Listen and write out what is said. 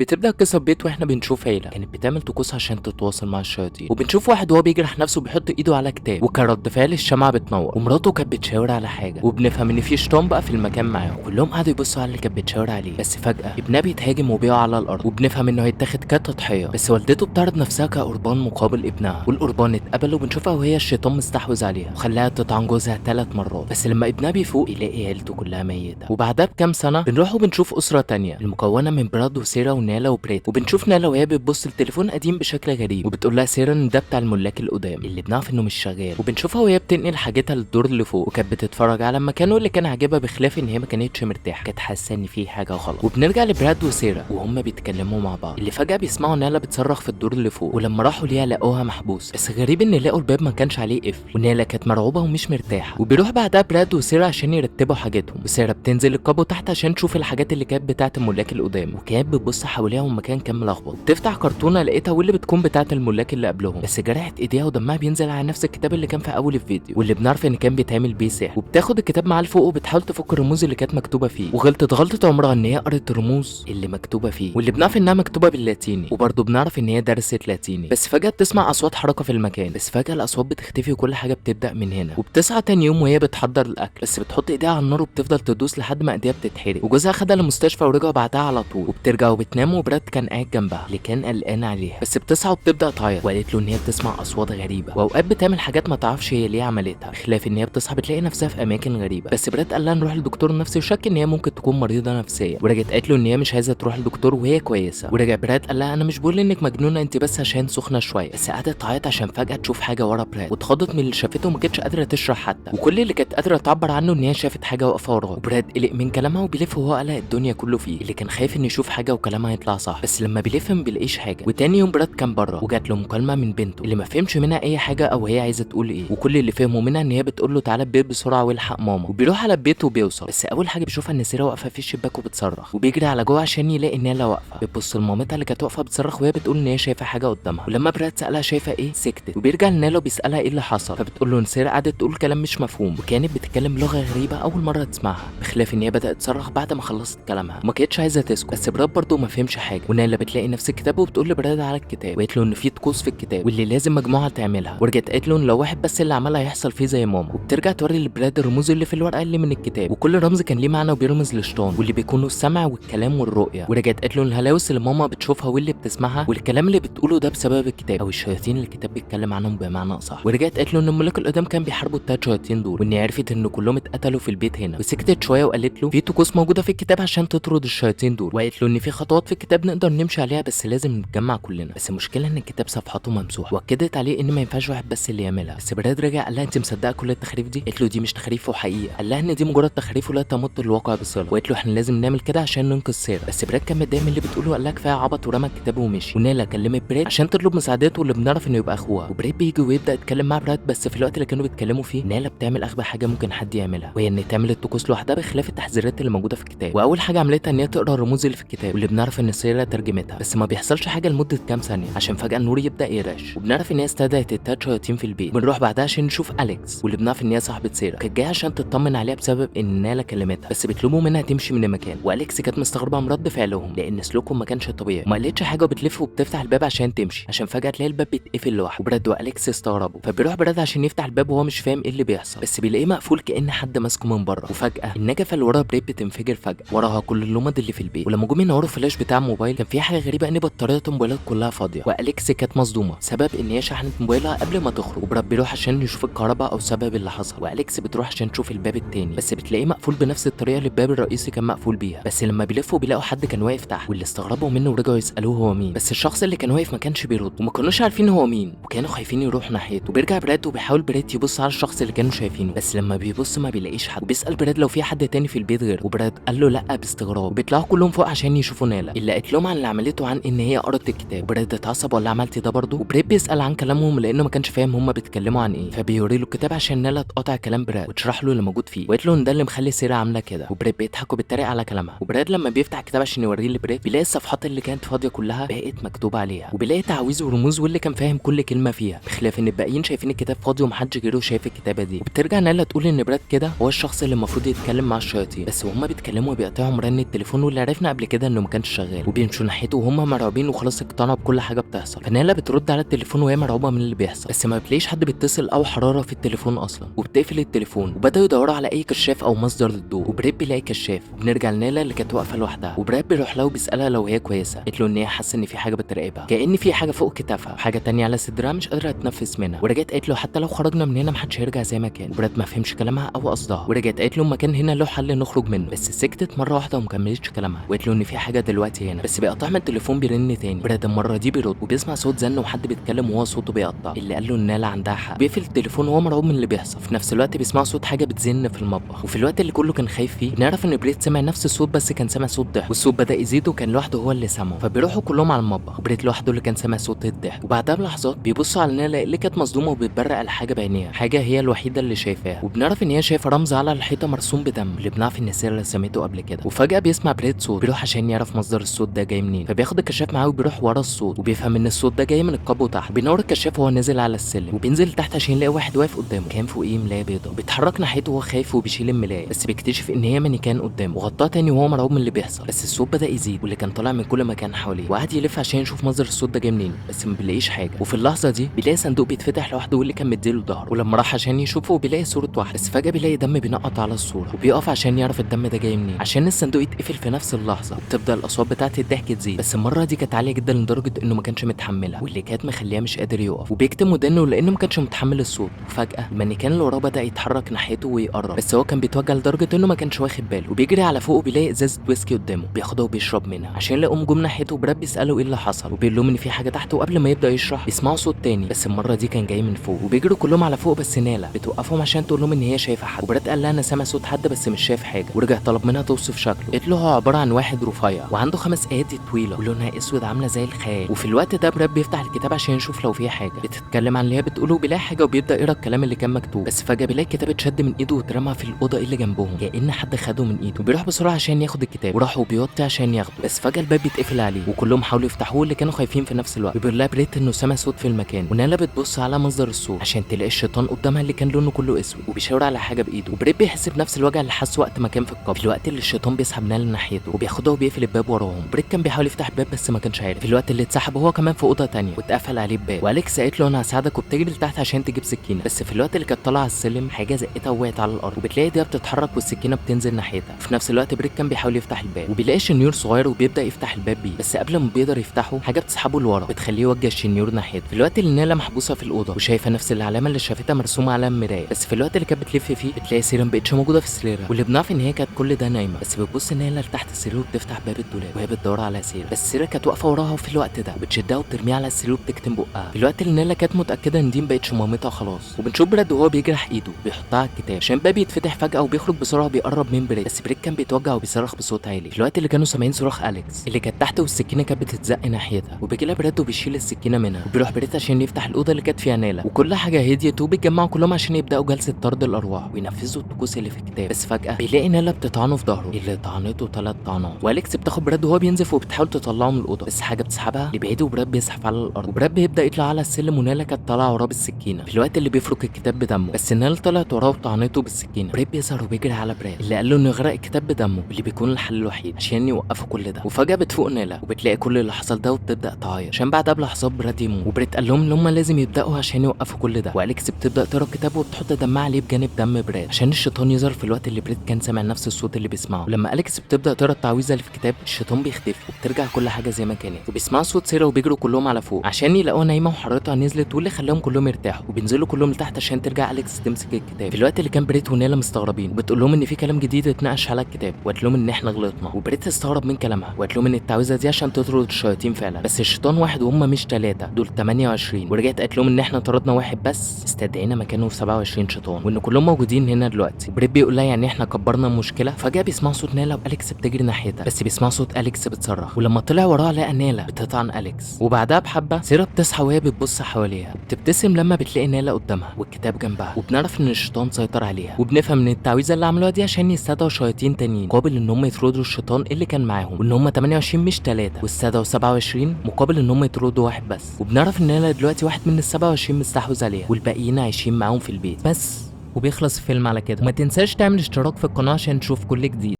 بتبدأ القصة ببيت واحنا بنشوف عيلة كانت بتعمل طقوس عشان تتواصل مع الشياطين، وبنشوف واحد وهو بيجرح نفسه بيحط ايده على كتاب، وكرد فعل الشمعة بتنور، ومراته كانت بتشاور على حاجة، وبنفهم ان في شيطان بقى في المكان معاهم. كلهم قعدوا يبصوا على اللي كانت بتشاور عليه، بس فجأة ابنها بيتهاجم وبيقع على الأرض، وبنفهم انه هيتاخد كتضحية، بس والدته بتعرض نفسها كقربان مقابل ابنها، والقربان اتقبل، وبنشوفها وهي الشيطان مستحوذ عليها وخلاها تطعن جوزها 3 مرات. بس لما ابنها بيفوق بيلاقي عيلته كلها ميتة. وبعدها بكام سنة بنروح وبنشوف أسرة تانية المكونة من براد وسيرا ونالا وبريت، وبنشوف نالا وهي بتبص لتليفون قديم بشكل غريب، وبتقول لها سيرا ان ده بتاع الملاك القدام اللي بنعرف انه مش شغال. وبنشوفها وهي بتنقل حاجتها للدور اللي فوق، وكانت بتتفرج على مكانه اللي كان عاجبها، بخلاف ان هي ما كانتش مرتاحه، كانت حاسه ان في حاجه غلط. وبنرجع لبراد وسيرا وهم بيتكلموا مع بعض، اللي فجاه بيسمعوا نالا بتصرخ في الدور اللي فوق، ولما راحوا ليها لقوها محبوس. بس غريب ان لقوا الباب ما كانش عليه قفل، ونالا كانت مرعوبه ومش مرتاحه. وبيروح بعدها براد وسيرا عشان يرتبوا حاجتهم، وسيرا بتنزل الكابو تحت عشان تشوف الحاجات اللي كانت بتاعه الملاك القدام، وكانت بتبص حواليها والمكان كان ملخبط. تفتح كرتونه لقيتها واللي بتكون بتاعه الملاك اللي قبلهم، بس جرحت ايديها ودمها بينزل على نفس الكتاب اللي كان في اول الفيديو، واللي بنعرف ان كان بيتعمل بيه سحر. وبتاخد الكتاب معاها لفوق وبتحاول تفك الرموز اللي كانت مكتوبه فيه، وغلطت غلطه عمرها ان هي قرت الرموز اللي مكتوبه فيه، واللي بنعرف انها مكتوبه باللاتيني، وبرضه بنعرف ان هي درست لاتيني. بس فجاه بتسمع اصوات حركه في المكان، بس فجاه الاصوات بتختفي وكل حاجه بتبدا من هنا. وبتصحى تاني يوم وهي بتحضر الاكل، بس بتحط ايديها على النار وبتفضل تدوس لحد ما ايديها بتتحرق، وجوزها خدها للمستشفى ورجعوا بعدها على طول. وبترجع وبتنام، وبراد كان قاعد جنبها اللي كان قلقان عليها، بس بتصحى وبتبدا تعيط، وقالت له ان هي بتسمع اصوات غريبه، واوقات بتعمل حاجات ما تعرفش هي ليه عملتها، بخلاف ان هي بتصحى بتلاقي نفسها في اماكن غريبه. بس براد قال لها نروح لدكتور نفسي، وشك ان هي ممكن تكون مريضه نفسيا، ورجعت قالت له ان هي مش عايزه تروح لدكتور وهي كويسه. ورجع براد قال لها انا مش بقول انك مجنونه، انت بس عشان سخنه شويه. بس قعدت تعيط عشان فجاه تشوف حاجه ورا براد، واتخضت من اللي شافته وما كانتش قادره تشرح حتى، وكل اللي كانت قادره تعبر عنه ان هي شافت حاجه واقفه وراه. وبراد قلق من كلامها وبيلف وهو قلق الدنيا كله فيه، اللي كان خايف انه يشوف حاجه وكلامها يطلع صح. بس لما بيلف ما بيلاقيش حاجه. وتاني يوم براد كان بره، وجات له مكالمه من بنته اللي ما فهمش منها اي حاجه او هي عايزه تقول ايه، وكل اللي فهموا منها ان هي بتقول له تعالى البيت بسرعه والحق ماما. وبيروح على البيت وبيوصل، بس اول حاجه بيشوفها ان سيرا واقفه في الشباك وبتصرخ، وبيجري على جوه عشان يلاقي نالا واقفه. بيبص لمامتها اللي كانت واقفه بتصرخ وهي بتقول ان هي شايفه حاجه قدامها، ولما براد سالها شايفه ايه سكتت. وبيرجع لنالا وبيسالها ايه اللي حصل، فبتقول له ان سيرا قعدت تقول كلام مش مفهوم، وكانت بتتكلم لغه غريبه اول مره تسمعها، بخلاف ان هي بدات تصرخ بعد ما خلصت كلامها وما كانتش عايزه تسكت. بس براد برضه ما فهمش حاجه. ونالا بتلاقي نفس الكتاب وبتقول لبراد على الكتاب، وقالت له ان في طقوس في الكتاب واللي لازم مجموعه تعملها، ورجعت قالت له ان لو واحد بس اللي عملها هيحصل فيه زي ماما. وبترجع توري لبراد الرموز اللي في الورقه اللي من الكتاب، وكل رمز كان ليه معنى وبيرمز لشيطان، واللي بيكونوا السمع والكلام والرؤيه. ورجعت قالت له الهلاوس اللي ماما بتشوفها واللي بتسمعها والكلام اللي بتقوله ده بسبب الكتاب او الشياطين اللي الكتاب بيتكلم عنهم بمعنى اصح. ورجعت قالت له ان الملوك القدام كان بيحاربوا التلات شياطين دول، وان عرفت ان كلهم اتقتلوا في البيت هنا. وسكتت شويه وقالت له في طقوس موجوده في الكتاب عشان تطرد الشياطين دول، وقالت له ان في خطوات في الكتاب نقدر نمشي عليها، بس لازم نتجمع كلنا. بس المشكله ان الكتاب صفحاته ممسوحه، واكدت عليه ان ما ينفعش واحد بس اللي يعملها. بس براد رجع قال لها انت مصدقه كل التخاريف دي؟ قالت له دي مش تخاريف وحقيقه. قال لها ان دي مجرد تخاريف ولا تمت الواقع بصله، وقالت له احنا لازم نعمل كده عشان ننقذ سيرا. بس براد كان متضايق من اللي بتقوله وقال لها كفايه عبط ورمى الكتاب ومشي. ونالا كلمت براد عشان تطلب مساعدته، واللي بنعرف انه يبقى اخوها. وبراد بيجي ويبدا يتكلم مع براد، بس في الوقت اللي كانوا بيتكلموا فيه نالا بتعمل اغبى حاجه ممكن حد يعملها، وهي ان تعمل الطقوس لوحدها بخلاف التحذيرات اللي موجوده في الكتاب. واول حاجه عملتها ان هي تقرا الرموز اللي في الكتاب، واللي بنعرف ان سيرا ترجمتها. بس ما بيحصلش حاجه لمده كام ثانيه عشان فجاه النور يبدا يرعش، وبنعرف ان هي استدعت التلات شياطين في البيت. بنروح بعدها عشان نشوف اليكس، واللي بنعرف ان هي صاحبه سيرا، كانت جايه عشان تطمن عليها بسبب ان نالا كلمتها، بس بيطلبوا منها تمشي من المكان. واليكس كانت مستغربه من رد فعلهم لان سلوكهم ما كانش طبيعي، وما قالتش حاجه، وبتلف وبتفتح الباب عشان تمشي، عشان فجاه تلاقي الباب بيتقفل لوحده. وبراد واليكس استغربوا، فبيروح براد عشان يفتح الباب وهو مش فاهم ايه اللي بيحصل، بس بيلاقيه مقفول كأن حد ماسكه من بره. وفجاه النجفه اللي ورا بريد بتنفجر فجاه، وراها كل اللمض اللي في البيت. ولما جم ينوروا الفلاش بتاع الموبايل كان في حاجه غريبه ان بطاريه الموبايلات كلها فاضيه، واليكس كانت مصدومه سبب ان هي شحنت موبايلها قبل ما تخرج. وبراد بيروح عشان يشوف الكهرباء او سبب اللي حصل، واليكس بتروح عشان تشوف الباب التاني، بس بتلاقيه مقفول بنفس الطريقه اللي الباب الرئيسي كان مقفول بيها. بس لما بيلفوا بيلاقوا حد كان واقف تحت، واللي استغربوا منه ورجعوا يسالوه هو مين، بس الشخص اللي كان واقف ما كانش بيرد، وما كانوش عارفين هو مين، وكانوا خايفين يروحوا ناحيته. وبيرجع براد وبيحاول براد يبص على الشخص اللي كانوا شايفينه، بس لما بيبص ما بيلاقيش حد، وبيسال براد لو في حد تاني في البيت غيره، وبراد قال له لا باستغراب. وبيطلعوا كلهم فوق عشان يشوفوا نالا اللي قالت لهم عن اللي عملته، عن ان هي قرت الكتاب. وبراد اتعصب ولا عملتي ده برضه، وبراد بيسال عن كلامهم لانه ما كانش فاهم هم بيتكلموا عن ايه، فبيوري له الكتاب عشان نالا تقاطع كلام براد وتشرح له اللي موجود فيه، وقالت له ان ده اللي مخلي سيرا عامله كده. وبراد بيضحك وبيتريق على كلامها. وبراد لما بيفتح الكتاب عشان يوريه لبراد بيلاقي الصفحات اللي كانت فاضيه كلها بقت مكتوب عليها، وبيلاقي تعاويذ ورموز واللي كان فاهم كل كلمه فيها، بخلاف ان الباقيين شايفين الكتاب فاضي ومحدش غيره شايف الكتابه دي. وبترجع نالا تقول ان براد كده هو الشخص اللي المفروض يتكلم مع الشياطين، بس وهم بيتكلموا بيقطعهم رن التليفون، واللي عرفنا قبل كده انه ما كانش شغال. شغال وبيمشوا ناحيته وهم مرعوبين وخلاص اقتنعوا بكل حاجه بتحصل. فنالا بترد على التليفون وهي مرعوبه من اللي بيحصل، بس ما بتلاقيش حد بيتصل او حراره في التليفون اصلا، وبتقفل التليفون وبداوا يدوروا على اي كشاف او مصدر للضوء. وبريد بيلاقي كشاف وبنرجع لنالا اللي كانت واقفه لوحدها، وبريد بيروح لها وبيسالها لو هي كويسه. قالت له ان هي حاسه ان في حاجه بتراقبها، كأن في حاجه فوق كتافها وحاجه تانية على صدرها مش قادره تتنفس منها. ورجعت قالت له حتى لو خرجنا من هنا محدش هيرجع زي ما كان. وبريد ما فهمش كلامها او قصدها، ورجعت قالت له المكان هنا له حل نخرج منه، بس سكتت مره واحده وما كملتش كلامها. وقالت له ان في حاجه دلوقتي هنا، بس بيقطع من التليفون بيرن تاني. بريد المره دي بيرد وبيسمع صوت زن وحد بيتكلم وهو صوته بيقطع، اللي قال له ان نالا عندها حق. بيقفل التليفون وهو مرعوب من اللي بيحصل. في نفس الوقت بيسمع صوت حاجه بتزن في المطبخ، وفي الوقت اللي كله كان خايف فيه بنعرف ان بريد سمع نفس الصوت بس كان سامع صوت ضحك، والصوت بدا يزيد وكان لوحده هو اللي سامعه. فبيروحوا كلهم على المطبخ وبريد لوحده اللي كان سامع صوت الضحك. وبعدها بلحظات بيبصوا على نالا اللي كانت مصدومه وبتبرق على حاجه بعينيها، حاجه هي الوحيده اللي شايفاها. وبنعرف ان هي شايفه رمز على الحيطه مرسوم بدم، اللي بنعرف ان سيرا رسمته قبل كده. وفجاه بيسمع بريد صوت، بيروح عشان يعرف مصدر الصوت ده جاي منين. فبياخد الكشاف معاه وبيروح ورا الصوت وبيفهم ان الصوت ده جاي من القبو تحت. بينور الكشاف وهو نازل على السلم وبينزل تحت عشان يلاقي واحد واقف قدامه كان فوقيه ملايه بيضه. بيتحرك ناحيته وهو خايف وبيشيل الملايه، بس بيكتشف ان هي مانيكان قدامه وغطاه تاني وهو مرعوب من اللي بيحصل. بس الصوت بدا يزيد واللي كان طالع من كل مكان حواليه، وقعد يلف عشان يشوف مصدر الصوت ده جاي منين، بس ما بيلاقيش حاجه. وفي اللحظه دي بيلاقي صندوق بيتفتح لوحده واللي كان مديله ظهره، ولما راح عشان يشوفه بيلاقي صوره واحد، بس فجاه بيلاقي دم بينقط على الصوره وبيقف عشان يعرف الدم ده جاي منين عشان الصندوق يتقفل في نفس اللحظه. وبتبدا الاصوات بتاعه الضحك تزيد، بس المره دي كانت عاليه جدا لدرجه انه ما كانش متحملها، واللي كانت مخليه مش قادر يقف وبيكتم ودانه لانه ما كانش متحمل الصوت. وفجاه المانيكان اللي وراه بدا يتحرك ناحيته ويقرب، بس هو كان بيتوجع لدرجه انه ما كانش واخد باله. وبيجري على فوق وبيلاقي ازازه ويسكي قدامه بياخدها وبيشرب منها عشان يلاقيهم جم ناحيته. وبراد بيساله ايه اللي حصل وبيقول لهم ان في حاجه تحت. وقبل ما يبدا يشرح بيسمعوا صوت تاني، بس المره دي كان جاي من فوق. وبيجروا كلهم على فوق، بس نالا بتوقفهم عشان تقول لهم ان هي شايفه حد. وبراد قال لها انا سامع صوت حد بس مش شايف حاجه. ورجع طلب منها توصف شكله. قالت له هو عباره عن واحد رفيع وعنده 5 ايادي طويله ولونها اسود عامله زي الخيال. وفي الوقت ده براد بيفتح الكتاب عشان يشوف لو فيه حاجه بتتكلم عن اللي هي بتقوله، بيلاقي حاجه وبيبدا يقرا الكلام اللي كان مكتوب. بس فجاه بيلاقي الكتاب اتشد من ايده واترمى في الاوضه اللي جنبهم كأن حد خده من ايده. وبيروح بسرعه عشان ياخد الكتاب وراح وبيوطي عشان ياخده، بس فجاه الباب بيتقفل عليه وكلهم حاولوا يفتحوه اللي كانوا خايفين في نفس الوقت. وبيقول لها بريت انه سمع صوت في المكان، ونالا بتبص على مصدر الصوت عشان تلاقي الشيطان قدامها اللي كان لونه كله اسود وبيشاور على حاجه بايده. وبريت بيحس بنفس الوجع اللي حسه وقت ما كان في القبر، في الوقت اللي الشيطان بيسحب نالا ناحيته وبياخدها وبيقفل الباب وراهم. بريت كان بيحاول يفتح الباب بس ما كانش عارف. في الوقت اللي اتسحب هو كمان في اوضه تانية واتقفل عليه الباب. واليكس قالت له انا هساعدك وبتجري لتحت عشان تجيب سكينه، بس في الوقت اللي كانت طالعه على السلم حاجه زقتها ووقعت على الارض. وبتلاقي ايديها بتتحرك والسكينه بتنزل ناحيتها. في نفس الوقت بريت كان بيحاول يفتح الباب وبيلاقي شنيور صغير وبيبدا يفتح الباب بيه، بس قبل ما بيقدر يفتحه حاجه بتسحبه لورا بتخليه يوجه الشنيور ناحيته. في الوقت اللي نالا محبوسه في الاوضه وشايفه نفس العلامه اللي شافتها مرسومه على المرايه، بس في الوقت اللي كانت بتلف فيه بتلاقي سيرا ما بقتش موجوده في سريرها، واللي بنعرف ان هي كانت كل ده نايمه. بس بتبص نالا لتحت السرير وبتفتح باب الدولاب وهي بتدور على سيرا، بس سيرا كانت واقفه وراها في الوقت ده وبتشدها وبترميها على السرير وبتكتم بقها. في الوقت اللي نالا كانت متاكده ان دي ما بقتش مامتها خلاص. وبنشوف براد وهو بيجرح ايده بيحطها على الكتاب عشان الباب يتفتح فجاه وبيخرج بسرعه وبيقرب من بريد، بس بريد كان بيتوجع وبيصرخ بصوت عالي. في الوقت اللي كانوا سامعين صراخ اليكس اللي كانت تحت والسكينه كانت بتتزق ناحيتها، وبيجي لها براد وبيشيل السكينه منها وبيروح بريد عشان يفتح الاوضه اللي كانت فيها نالا. وكل حاجه هديت وبيتجمعوا كلهم عشان يبداوا جلسه طرد الارواح وينفذوا الطقوس اللي في الكتاب. بس فجاه بيلاقي نالا بتطعنه في ظهره اللي طعنته 3 طعنات، واليكس بتاخد براد وهو بينزف وبتحاول تطلعه من الاوضه، بس حاجه بتسحبها لبعيد وبراد بيزحف على الارض. وبراد بيبدا يطلع على السلم ونالا كانت طالعه وراه بالسكينه في الوقت اللي بيفرك الكتاب بدمه، بس نالا طلعت وراه وطعنته بالسكينه. براد بيظهر وبيجري على براد اللي قال له انه يغرق الكتاب بدمه اللي بيكون الحل الوحيد عشان يوقفوا كل ده. وفجاه بتفوق نالا وبتلاقي كل اللي حصل ده وبتبدا تعيط عشان بعدها بلحظات براد يموت. وبريت قال لهم ان هم لازم يبداوا عشان يوقفوا كل ده. واليكس بتبدا تقرا الكتاب وبتحط دمها عليه بجانب دم براد عشان الشيطان يظهر في الوقت اللي بريت كان سامع نفس الصوت اللي بيسمعه. ولما اليكس بتبدا تقرا التعويذه اللي في الكتاب الشيطان بيختفي وبترجع كل حاجه زي ما كانت، وبيسمعوا صوت سيرا وبيجروا كلهم على فوق عشان يلاقوها نايمه وحرارتها نزلت واللي خلاهم كلهم يرتاحوا، وبينزلوا كلهم لتحت عشان ترجع اليكس تمسك الكتاب. في الوقت اللي كان بريت ونالا مستغربين وبتقول لهم ان في كلام جديد اتناقش على الكتاب وقالت لهم ان احنا غلطنا. وبريت استغرب من كلامها وقالت لهم ان التعويذه دي عشان تطرد الشياطين فعلا، بس الشيطان واحد وهم مش 3 دول 28. ورجعت قالت لهم ان احنا طردنا واحد بس استدعينا مكانه 27 شيطان وان كلهم موجودين هنا دلوقتي. بريت بيقول لها يعني احنا كبرنا المشكله. فجاه بيسمعوا صوت نالا واليكس بتجري ناحيتها، بس بيسمعوا صوت اليكس بتصرخ، ولما طلع وراها لقى نالا بتطعن اليكس. وبعدها بحبه سيرا بتصحى وهي بتبص حواليها وبتبتسم لما بتلاقي نالا قدامها والكتاب جنبها، وبنعرف ان الشيطان سيطر عليها. وبنفهم من التعويذه اللي عملوها دي عشان يستدعوا شياطين تانيين مقابل ان هم يطردوا الشيطان اللي كان معاهم، وان هم 28 مش 3، واستدعوا 27 مقابل ان هم يطردوا واحد بس. وبنعرف ان نالا دلوقتي واحد من ال27 مستحوذ عليها والباقيين عايشين معاهم في البيت بس. وبيخلص الفيلم على كده. وما تنساش تعمل اشتراك في القناه عشان تشوف كل جديد.